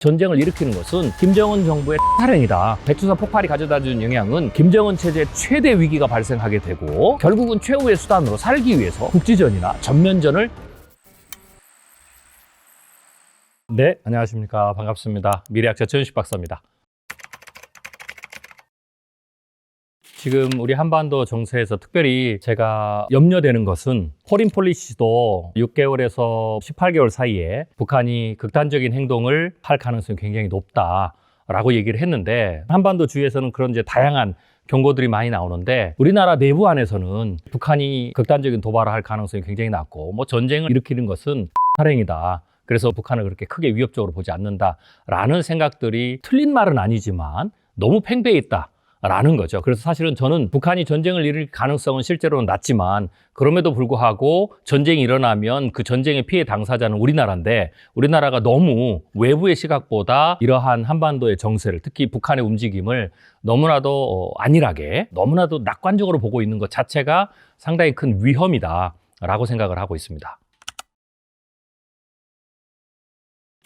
전쟁을 일으키는 것은 김정은 정부의 탈행이다. 백두산 폭발이 가져다준 영향은 김정은 체제의 최대 위기가 발생하게 되고 결국은 최후의 수단으로 살기 위해서 국지전이나 전면전을. 네, 안녕하십니까. 반갑습니다. 미래학자 전식 박사입니다. 지금 우리 한반도 정세에서 특별히 제가 염려되는 것은 포린 폴리시도 6개월에서 18개월 사이에 북한이 극단적인 행동을 할 가능성이 굉장히 높다라고 얘기를 했는데, 한반도 주위에서는 그런 이제 다양한 경고들이 많이 나오는데, 우리나라 내부 안에서는 북한이 극단적인 도발을 할 가능성이 굉장히 낮고, 전쟁을 일으키는 것은 탈행이다. 그래서 북한을 그렇게 크게 위협적으로 보지 않는다라는 생각들이 틀린 말은 아니지만 너무 팽배해 있다. 라는 거죠. 그래서 사실은 저는 북한이 전쟁을 일으킬 가능성은 실제로는 낮지만, 그럼에도 불구하고 전쟁이 일어나면 그 전쟁의 피해 당사자는 우리나라인데, 우리나라가 너무 외부의 시각보다 이러한 한반도의 정세를, 특히 북한의 움직임을 너무나도 안일하게, 너무나도 낙관적으로 보고 있는 것 자체가 상당히 큰 위험이다라고 생각을 하고 있습니다.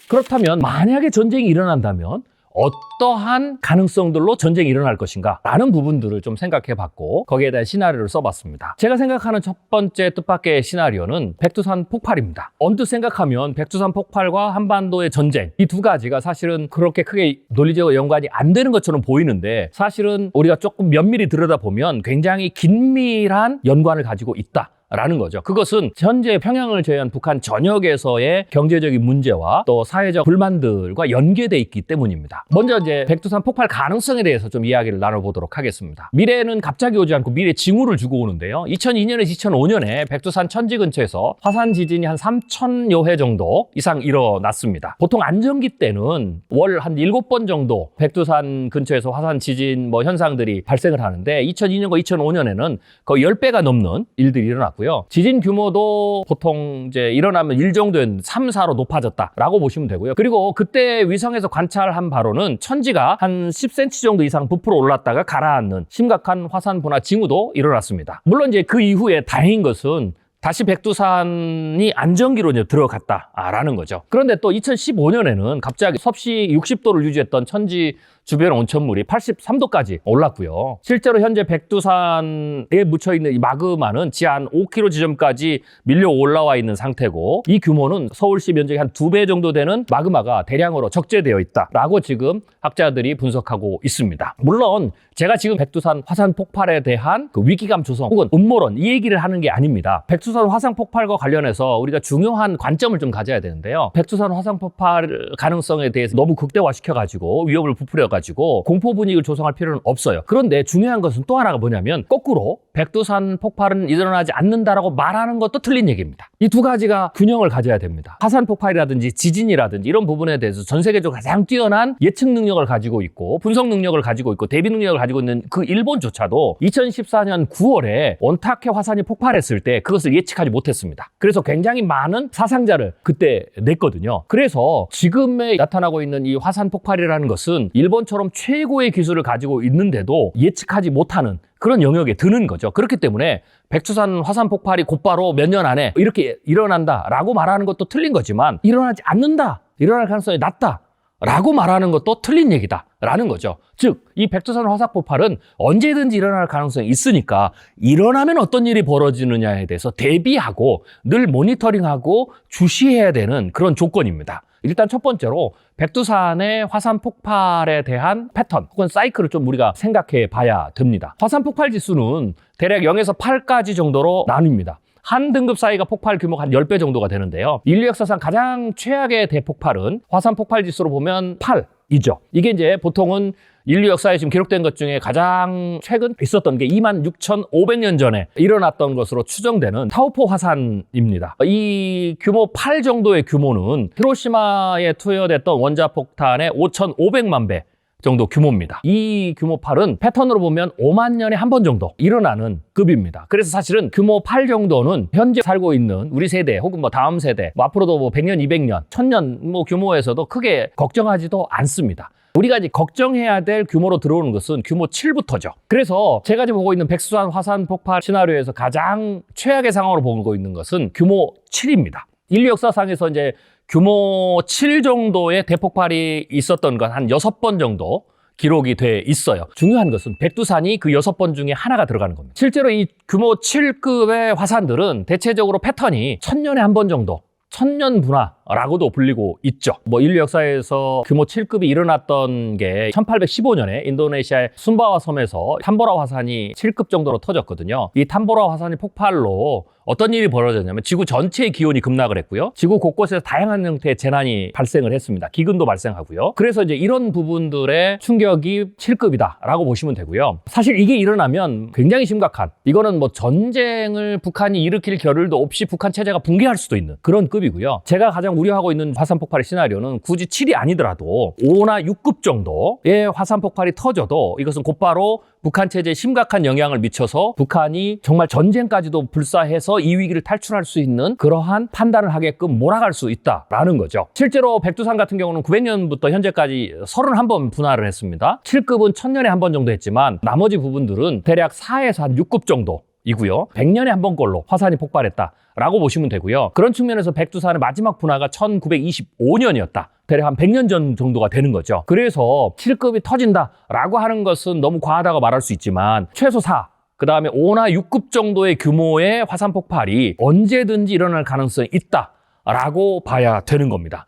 그렇다면 만약에 전쟁이 일어난다면 어떠한 가능성들로 전쟁이 일어날 것인가 라는 부분들을 좀 생각해 봤고, 거기에 대한 시나리오를 써봤습니다. 제가 생각하는 첫 번째 뜻밖의 시나리오는 백두산 폭발입니다. 언뜻 생각하면 백두산 폭발과 한반도의 전쟁, 이 두 가지가 사실은 그렇게 크게 논리적으로 연관이 안 되는 것처럼 보이는데, 사실은 우리가 조금 면밀히 들여다보면 굉장히 긴밀한 연관을 가지고 있다 라는 거죠. 그것은 현재 평양을 제외한 북한 전역에서의 경제적인 문제와 또 사회적 불만들과 연계돼 있기 때문입니다. 먼저 이제 백두산 폭발 가능성에 대해서 좀 이야기를 나눠보도록 하겠습니다. 미래는 갑자기 오지 않고 미래 징후를 주고 오는데요. 2002년에서 2005년에 백두산 천지 근처에서 화산 지진이 한 3,000여 회 정도 이상 일어났습니다. 보통 안정기 때는 월 한 7번 정도 백두산 근처에서 화산 지진 현상들이 발생을 하는데, 2002년과 2005년에는 거의 10배가 넘는 일들이 일어났고요. 지진 규모도 보통 이제 일어나면 1 정도였는데 3, 4로 높아졌다라고 보시면 되고요. 그리고 그때 위성에서 관찰한 바로는 천지가 한 10cm 정도 이상 부풀어 올랐다가 가라앉는 심각한 화산 분화 징후도 일어났습니다. 물론 이제 그 이후에 다행인 것은 다시 백두산이 안정기로 이제 들어갔다라는 거죠. 그런데 또 2015년에는 갑자기 섭씨 60도를 유지했던 천지 주변 온천물이 83도까지 올랐고요. 실제로 현재 백두산에 묻혀있는 이 마그마는 지하 한 5km 지점까지 밀려 올라와 있는 상태고, 이 규모는 서울시 면적의 한 2배 정도 되는 마그마가 대량으로 적재되어 있다라고 지금 학자들이 분석하고 있습니다. 물론 제가 지금 백두산 화산 폭발에 대한 그 위기감 조성 혹은 음모론 이 얘기를 하는 게 아닙니다. 백두산 화산 폭발과 관련해서 우리가 중요한 관점을 좀 가져야 되는데요. 백두산 화산 폭발 가능성에 대해서 너무 극대화시켜가지고 위협을 부풀려가지고 공포 분위기를 조성할 필요는 없어요. 그런데 중요한 것은 또 하나가 뭐냐면, 거꾸로 백두산 폭발은 일어나지 않는다라고 말하는 것도 틀린 얘기입니다. 이 두 가지가 균형을 가져야 됩니다. 화산 폭발이라든지 지진이라든지 이런 부분에 대해서 전 세계적으로 가장 뛰어난 예측 능력을 가지고 있고 분석 능력을 가지고 있고 대비 능력을 가지고 있는 그 일본조차도 2014년 9월에 원타케 화산이 폭발했을 때 그것을 예측하지 못했습니다. 그래서 굉장히 많은 사상자를 그때 냈거든요. 그래서 지금에 나타나고 있는 이 화산 폭발이라는 것은 일본처럼 최고의 기술을 가지고 있는데도 예측하지 못하는 그런 영역에 드는 거죠. 그렇기 때문에 백두산 화산 폭발이 곧바로 몇 년 안에 이렇게 일어난다라고 말하는 것도 틀린 거지만, 일어나지 않는다, 일어날 가능성이 낮다 라고 말하는 것도 틀린 얘기다라는 거죠. 즉, 이 백두산 화산 폭발은 언제든지 일어날 가능성이 있으니까 일어나면 어떤 일이 벌어지느냐에 대해서 대비하고 늘 모니터링하고 주시해야 되는 그런 조건입니다. 일단 첫 번째로 백두산의 화산 폭발에 대한 패턴 혹은 사이클을 좀 우리가 생각해 봐야 됩니다. 화산 폭발 지수는 대략 0에서 8까지 정도로 나뉩니다. 한 등급 사이가 폭발 규모가 한 10배 정도가 되는데요. 인류 역사상 가장 최악의 대폭발은 화산 폭발 지수로 보면 8이죠. 이게 이제 보통은 인류 역사에 지금 기록된 것 중에 가장 최근 있었던 게 26,500년 전에 일어났던 것으로 추정되는 타오포 화산입니다. 이 규모 8 정도의 규모는 히로시마에 투여됐던 원자폭탄의 5,500만 배 정도 규모입니다. 이 규모 8은 패턴으로 보면 5만 년에 한 번 정도 일어나는 급입니다. 그래서 사실은 규모 8 정도는 현재 살고 있는 우리 세대 혹은 다음 세대, 앞으로도 100년, 200년, 1000년 규모에서도 크게 걱정하지도 않습니다. 우리가 이제 걱정해야 될 규모로 들어오는 것은 규모 7부터죠. 그래서 제가 지금 보고 있는 백두산 화산 폭발 시나리오에서 가장 최악의 상황으로 보고 있는 것은 규모 7입니다. 인류 역사상에서 이제 규모 7 정도의 대폭발이 있었던 건 한 6번 정도 기록이 돼 있어요. 중요한 것은 백두산이 그 6번 중에 하나가 들어가는 겁니다. 실제로 이 규모 7급의 화산들은 대체적으로 패턴이 1000년에 한 번 정도, 천년분화라고도 불리고 있죠. 인류 역사에서 규모 7급이 일어났던 게 1815년에 인도네시아의 순바와 섬에서 탐보라 화산이 7급 정도로 터졌거든요. 이 탐보라 화산이 폭발로 어떤 일이 벌어졌냐면 지구 전체의 기온이 급락을 했고요. 지구 곳곳에서 다양한 형태의 재난이 발생을 했습니다. 기근도 발생하고요. 그래서 이제 이런 부분들의 충격이 7급이다라고 보시면 되고요. 사실 이게 일어나면 굉장히 심각한, 이거는 전쟁을 북한이 일으킬 겨를도 없이 북한 체제가 붕괴할 수도 있는 그런 급이고요. 제가 가장 우려하고 있는 화산 폭발의 시나리오는 굳이 7이 아니더라도 5나 6급 정도의 화산 폭발이 터져도 이것은 곧바로 북한 체제에 심각한 영향을 미쳐서 북한이 정말 전쟁까지도 불사해서 이 위기를 탈출할 수 있는 그러한 판단을 하게끔 몰아갈 수 있다라는 거죠. 실제로 백두산 같은 경우는 900년부터 현재까지 31번 분화를 했습니다. 7급은 1000년에 한 번 정도 했지만 나머지 부분들은 대략 4에서 한 6급 정도이고요. 100년에 한 번꼴로 화산이 폭발했다라고 보시면 되고요. 그런 측면에서 백두산의 마지막 분화가 1925년이었다. 대략 한 100년 전 정도가 되는 거죠. 그래서 7급이 터진다라고 하는 것은 너무 과하다고 말할 수 있지만 최소 4, 그 다음에 5나 6급 정도의 규모의 화산 폭발이 언제든지 일어날 가능성이 있다라고 봐야 되는 겁니다.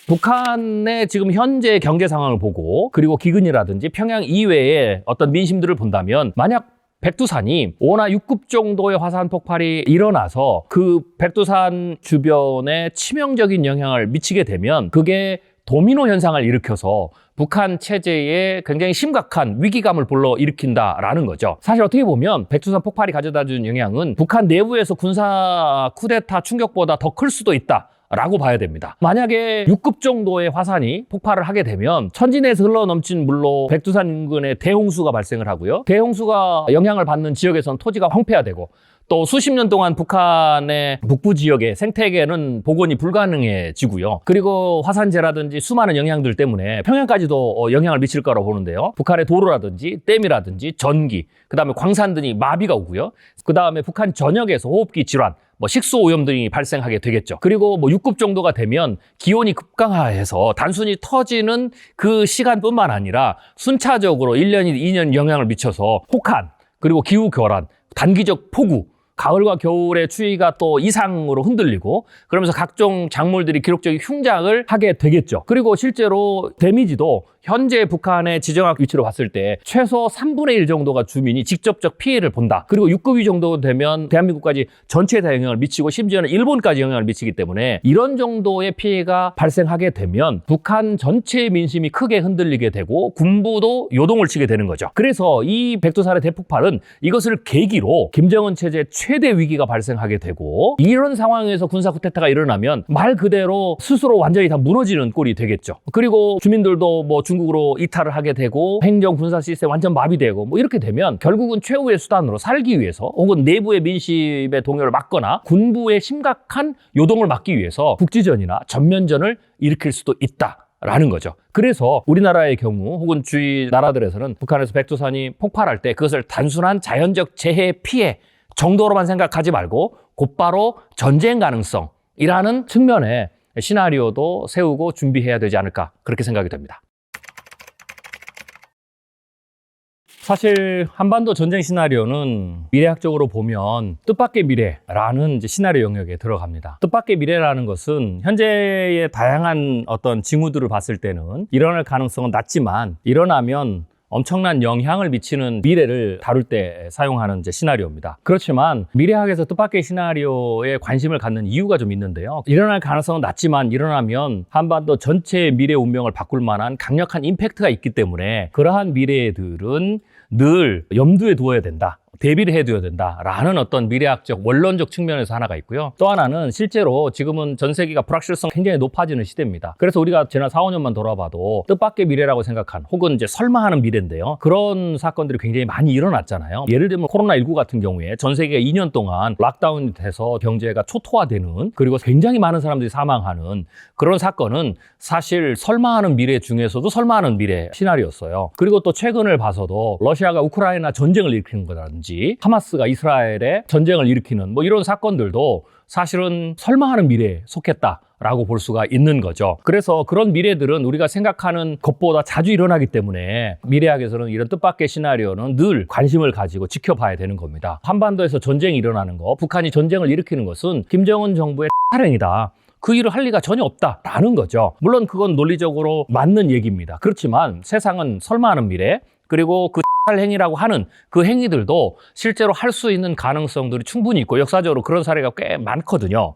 북한의 지금 현재 경제 상황을 보고 그리고 기근이라든지 평양 이외의 어떤 민심들을 본다면 만약 백두산이 5나 6급 정도의 화산 폭발이 일어나서 그 백두산 주변에 치명적인 영향을 미치게 되면 그게 도미노 현상을 일으켜서 북한 체제에 굉장히 심각한 위기감을 불러일으킨다라는 거죠. 사실 어떻게 보면 백두산 폭발이 가져다준 영향은 북한 내부에서 군사 쿠데타 충격보다 더 클 수도 있다 라고 봐야 됩니다. 만약에 6급 정도의 화산이 폭발을 하게 되면 천진에서 흘러넘친 물로 백두산 인근에 대홍수가 발생을 하고요. 대홍수가 영향을 받는 지역에서는 토지가 황폐화되고 또 수십 년 동안 북한의 북부 지역의 생태계는 복원이 불가능해지고요. 그리고 화산재라든지 수많은 영향들 때문에 평양까지도 영향을 미칠 거라고 보는데요. 북한의 도로라든지 댐이라든지 전기, 그 다음에 광산 등이 마비가 오고요. 그 다음에 북한 전역에서 호흡기 질환, 식수 오염 등이 발생하게 되겠죠. 그리고 6급 정도가 되면 기온이 급강하해서 단순히 터지는 그 시간뿐만 아니라 순차적으로 1년이 2년 영향을 미쳐서 혹한, 그리고 기후 교란, 단기적 폭우, 가을과 겨울의 추위가 또 이상으로 흔들리고 그러면서 각종 작물들이 기록적인 흉작을 하게 되겠죠. 그리고 실제로 데미지도 현재 북한의 지정학 위치로 봤을 때 최소 3분의 1 정도가 주민이 직접적 피해를 본다. 그리고 6급이 정도 되면 대한민국까지 전체에 다 영향을 미치고 심지어는 일본까지 영향을 미치기 때문에 이런 정도의 피해가 발생하게 되면 북한 전체의 민심이 크게 흔들리게 되고 군부도 요동을 치게 되는 거죠. 그래서 이 백두산의 대폭발은 이것을 계기로 김정은 체제 최대 위기가 발생하게 되고 이런 상황에서 군사 쿠데타가 일어나면 말 그대로 스스로 완전히 다 무너지는 꼴이 되겠죠. 그리고 주민들도 중국으로 이탈을 하게 되고 행정 군사 시스템 완전 마비되고 이렇게 되면 결국은 최후의 수단으로 살기 위해서 혹은 내부의 민심의 동요를 막거나 군부의 심각한 요동을 막기 위해서 국지전이나 전면전을 일으킬 수도 있다라는 거죠. 그래서 우리나라의 경우 혹은 주위 나라들에서는 북한에서 백두산이 폭발할 때 그것을 단순한 자연적 재해 피해 정도로만 생각하지 말고 곧바로 전쟁 가능성이라는 측면의 시나리오도 세우고 준비해야 되지 않을까 그렇게 생각이 됩니다. 사실 한반도 전쟁 시나리오는 미래학적으로 보면 뜻밖의 미래라는 이제 시나리오 영역에 들어갑니다. 뜻밖의 미래라는 것은 현재의 다양한 어떤 징후들을 봤을 때는 일어날 가능성은 낮지만 일어나면 엄청난 영향을 미치는 미래를 다룰 때 사용하는 이제 시나리오입니다. 그렇지만 미래학에서 뜻밖의 시나리오에 관심을 갖는 이유가 좀 있는데요. 일어날 가능성은 낮지만 일어나면 한반도 전체의 미래 운명을 바꿀 만한 강력한 임팩트가 있기 때문에 그러한 미래들은 늘 염두에 두어야 된다. 대비를 해둬야 된다라는 어떤 미래학적 원론적 측면에서 하나가 있고요. 또 하나는 실제로 지금은 전 세계가 불확실성 굉장히 높아지는 시대입니다. 그래서 우리가 지난 4, 5년만 돌아봐도 뜻밖의 미래라고 생각한 혹은 이제 설마 하는 미래인데요. 그런 사건들이 굉장히 많이 일어났잖아요. 예를 들면 코로나19 같은 경우에 전 세계가 2년 동안 락다운이 돼서 경제가 초토화되는 그리고 굉장히 많은 사람들이 사망하는 그런 사건은 사실 설마 하는 미래 중에서도 설마 하는 미래 시나리오였어요. 그리고 또 최근을 봐서도 러시아가 우크라이나 전쟁을 일으키는 거라든지 사건이라든지 하마스가 이스라엘에 전쟁을 일으키는 뭐 이런 사건들도 사실은 설마하는 미래에 속했다라고 볼 수가 있는 거죠. 그래서 그런 미래들은 우리가 생각하는 것보다 자주 일어나기 때문에 미래학에서는 이런 뜻밖의 시나리오는 늘 관심을 가지고 지켜봐야 되는 겁니다. 한반도에서 전쟁이 일어나는 거, 북한이 전쟁을 일으키는 것은 김정은 정부의 탈행이다. 그 일을 할 리가 전혀 없다라는 거죠. 물론 그건 논리적으로 맞는 얘기입니다. 그렇지만 세상은 설마하는 미래, 그리고 그 행위라고 하는 그 행위들도 실제로 할 수 있는 가능성들이 충분히 있고 역사적으로 그런 사례가 꽤 많거든요.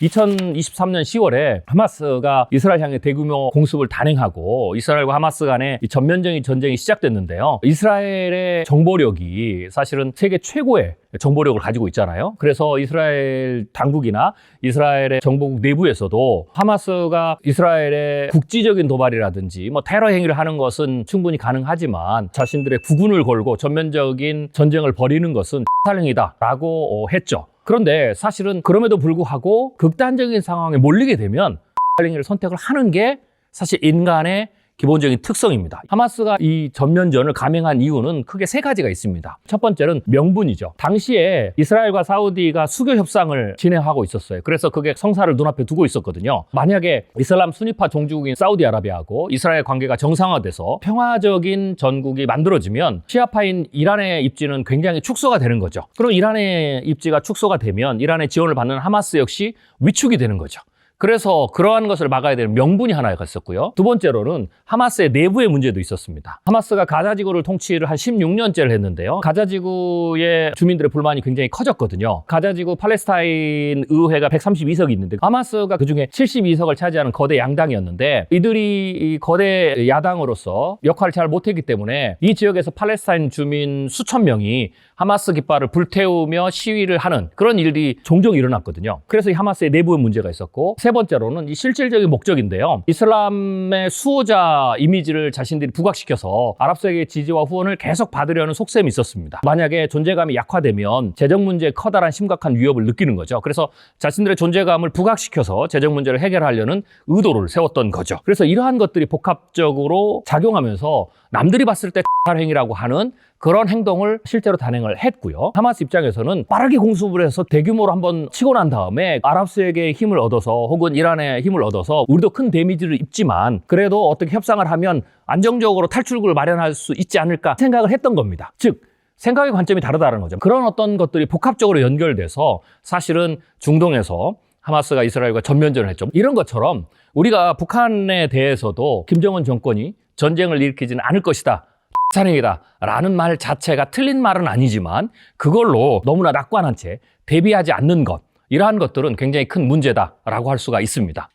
2023년 10월에 하마스가 이스라엘 향해 대규모 공습을 단행하고 이스라엘과 하마스 간의 전면적인 전쟁이 시작됐는데요. 이스라엘의 정보력이 사실은 세계 최고의 정보력을 가지고 있잖아요. 그래서 이스라엘 당국이나 이스라엘의 정보국 내부에서도 하마스가 이스라엘의 국지적인 도발이라든지 뭐 테러 행위를 하는 것은 충분히 가능하지만 자신들의 국군을 걸고 전면적인 전쟁을 벌이는 것은 살행이다라고 했죠. 그런데 사실은 그럼에도 불구하고 극단적인 상황에 몰리게 되면 살행위를 선택을 하는 게 사실 인간의 기본적인 특성입니다. 하마스가 이 전면전을 감행한 이유는 크게 세 가지가 있습니다. 첫 번째는 명분이죠. 당시에 이스라엘과 사우디가 수교 협상을 진행하고 있었어요. 그래서 그게 성사를 눈앞에 두고 있었거든요. 만약에 이슬람 순위파 종주국인 사우디아라비아하고 이스라엘 관계가 정상화돼서 평화적인 전국이 만들어지면 시아파인 이란의 입지는 굉장히 축소가 되는 거죠. 그럼 이란의 입지가 축소가 되면 이란의 지원을 받는 하마스 역시 위축이 되는 거죠. 그래서 그러한 것을 막아야 되는 명분이 하나가 있었고요. 두 번째로는 하마스의 내부의 문제도 있었습니다. 하마스가 가자지구를 통치를 한 16년째를 했는데요. 가자지구의 주민들의 불만이 굉장히 커졌거든요. 가자지구 팔레스타인 의회가 132석이 있는데 하마스가 그중에 72석을 차지하는 거대 양당이었는데 이들이 이 거대 야당으로서 역할을 잘 못했기 때문에 이 지역에서 팔레스타인 주민 수천 명이 하마스 깃발을 불태우며 시위를 하는 그런 일이 종종 일어났거든요. 그래서 이 하마스의 내부의 문제가 있었고 세 번째로는 이 실질적인 목적인데요. 이슬람의 수호자 이미지를 자신들이 부각시켜서 아랍 세계의 지지와 후원을 계속 받으려는 속셈이 있었습니다. 만약에 존재감이 약화되면 재정 문제에 커다란 심각한 위협을 느끼는 거죠. 그래서 자신들의 존재감을 부각시켜서 재정 문제를 해결하려는 의도를 세웠던 거죠. 그래서 이러한 것들이 복합적으로 작용하면서 남들이 봤을 때 행위라고 하는 그런 행동을 실제로 단행을 했고요. 하마스 입장에서는 빠르게 공습을 해서 대규모로 한번 치고 난 다음에 아랍 세계의 힘을 얻어서 혹은 이란의 힘을 얻어서 우리도 큰 데미지를 입지만 그래도 어떻게 협상을 하면 안정적으로 탈출구를 마련할 수 있지 않을까 생각을 했던 겁니다. 즉 생각의 관점이 다르다는 거죠. 그런 어떤 것들이 복합적으로 연결돼서 사실은 중동에서 하마스가 이스라엘과 전면전을 했죠. 이런 것처럼 우리가 북한에 대해서도 김정은 정권이 전쟁을 일으키지는 않을 것이다. 살행이다 라는 말 자체가 틀린 말은 아니지만 그걸로 너무나 낙관한 채 대비하지 않는 것, 이러한 것들은 굉장히 큰 문제다라고 할 수가 있습니다.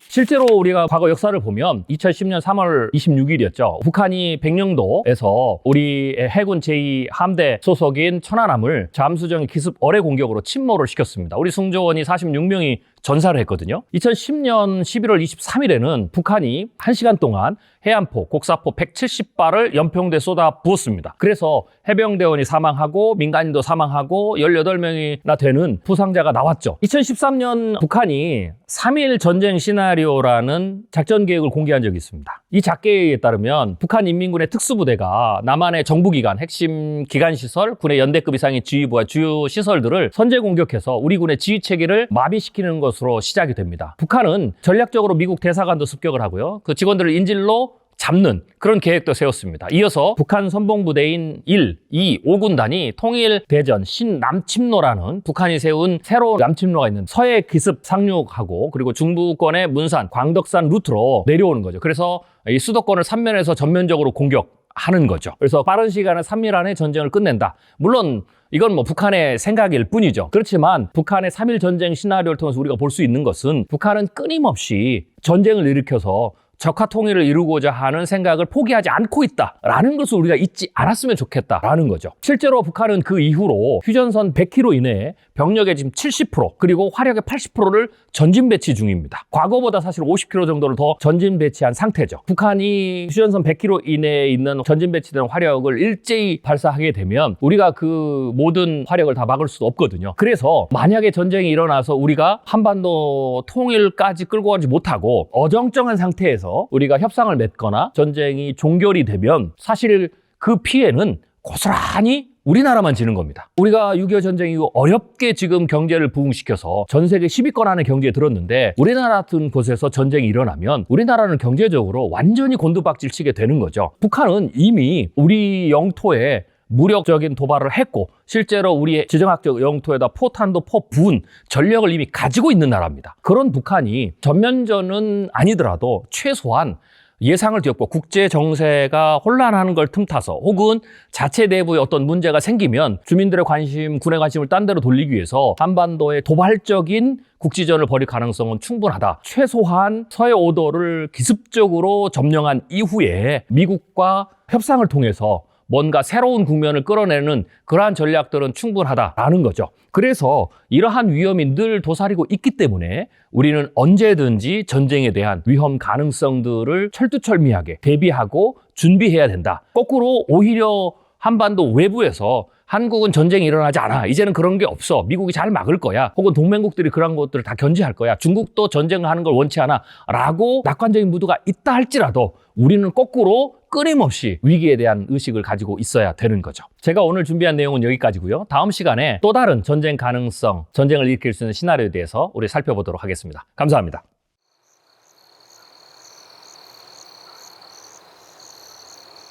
실제로 우리가 과거 역사를 보면 2010년 3월 26일이었죠. 북한이 백령도에서 우리 해군 제2함대 소속인 천안함을 잠수정의 기습 어뢰 공격으로 침몰을 시켰습니다. 우리 승조원이 46명이 전사를 했거든요. 2010년 11월 23일에는 북한이 1시간 동안 해안포, 곡사포 170발을 연평도에 쏟아 부었습니다. 그래서 해병대원이 사망하고 민간인도 사망하고 18명이나 되는 부상자가 나왔죠. 2013년 북한이 3.1 전쟁 시나리오라는 작전 계획을 공개한 적이 있습니다. 이 작계에 따르면 북한 인민군의 특수부대가 남한의 정부기관, 핵심 기관시설, 군의 연대급 이상의 지휘부와 주요 시설들을 선제 공격해서 우리 군의 지휘체계를 마비시키는 것으로 시작이 됩니다. 북한은 전략적으로 미국 대사관도 습격을 하고요. 그 직원들을 인질로 잡는 그런 계획도 세웠습니다. 이어서 북한 선봉부대인 1, 2, 5군단이 통일대전 신남침로라는 북한이 세운 새로운 남침로가 있는 서해 기습 상륙하고 그리고 중부권의 문산, 광덕산 루트로 내려오는 거죠. 그래서 이 수도권을 삼면에서 전면적으로 공격하는 거죠. 그래서 빠른 시간에 3일 안에 전쟁을 끝낸다. 물론 이건 뭐 북한의 생각일 뿐이죠. 그렇지만 북한의 3.1 전쟁 시나리오를 통해서 우리가 볼 수 있는 것은 북한은 끊임없이 전쟁을 일으켜서 적화 통일을 이루고자 하는 생각을 포기하지 않고 있다라는 것을 우리가 잊지 않았으면 좋겠다라는 거죠. 실제로 북한은 그 이후로 휴전선 100km 이내에 병력의 지금 70% 그리고 화력의 80%를 전진 배치 중입니다. 과거보다 사실 50km 정도를 더 전진 배치한 상태죠. 북한이 휴전선 100km 이내에 있는 전진 배치된 화력을 일제히 발사하게 되면 우리가 그 모든 화력을 다 막을 수도 없거든요. 그래서 만약에 전쟁이 일어나서 우리가 한반도 통일까지 끌고 가지 못하고 어정쩡한 상태에서 대해서 우리가 협상을 맺거나 전쟁이 종결이 되면 사실 그 피해는 고스란히 우리나라만 지는 겁니다. 우리가 6.25 전쟁 이후 어렵게 지금 경제를 부흥시켜서 전 세계 10위권 안에 경제에 들었는데 우리나라 같은 곳에서 전쟁이 일어나면 우리나라는 경제적으로 완전히 곤두박질 치게 되는 거죠. 북한은 이미 우리 영토에 무력적인 도발을 했고 실제로 우리의 지정학적 영토에다 포탄도 포부은 전력을 이미 가지고 있는 나라입니다. 그런 북한이 전면전은 아니더라도 최소한 예상을 뒤엎고 국제 정세가 혼란하는 걸 틈타서 혹은 자체 내부에 어떤 문제가 생기면 주민들의 관심, 군의 관심을 딴 데로 돌리기 위해서 한반도에 도발적인 국지전을 벌일 가능성은 충분하다. 최소한 서해 오도를 기습적으로 점령한 이후에 미국과 협상을 통해서 뭔가 새로운 국면을 끌어내는 그러한 전략들은 충분하다라는 거죠. 그래서 이러한 위험이 늘 도사리고 있기 때문에 우리는 언제든지 전쟁에 대한 위험 가능성들을 철두철미하게 대비하고 준비해야 된다. 거꾸로 오히려 한반도 외부에서 한국은 전쟁이 일어나지 않아. 이제는 그런 게 없어. 미국이 잘 막을 거야. 혹은 동맹국들이 그런 것들을 다 견제할 거야. 중국도 전쟁을 하는 걸 원치 않아. 라고 낙관적인 무드가 있다 할지라도 우리는 거꾸로 끊임없이 위기에 대한 의식을 가지고 있어야 되는 거죠. 제가 오늘 준비한 내용은 여기까지고요. 다음 시간에 또 다른 전쟁 가능성, 전쟁을 일으킬 수 있는 시나리오에 대해서 우리 살펴보도록 하겠습니다. 감사합니다.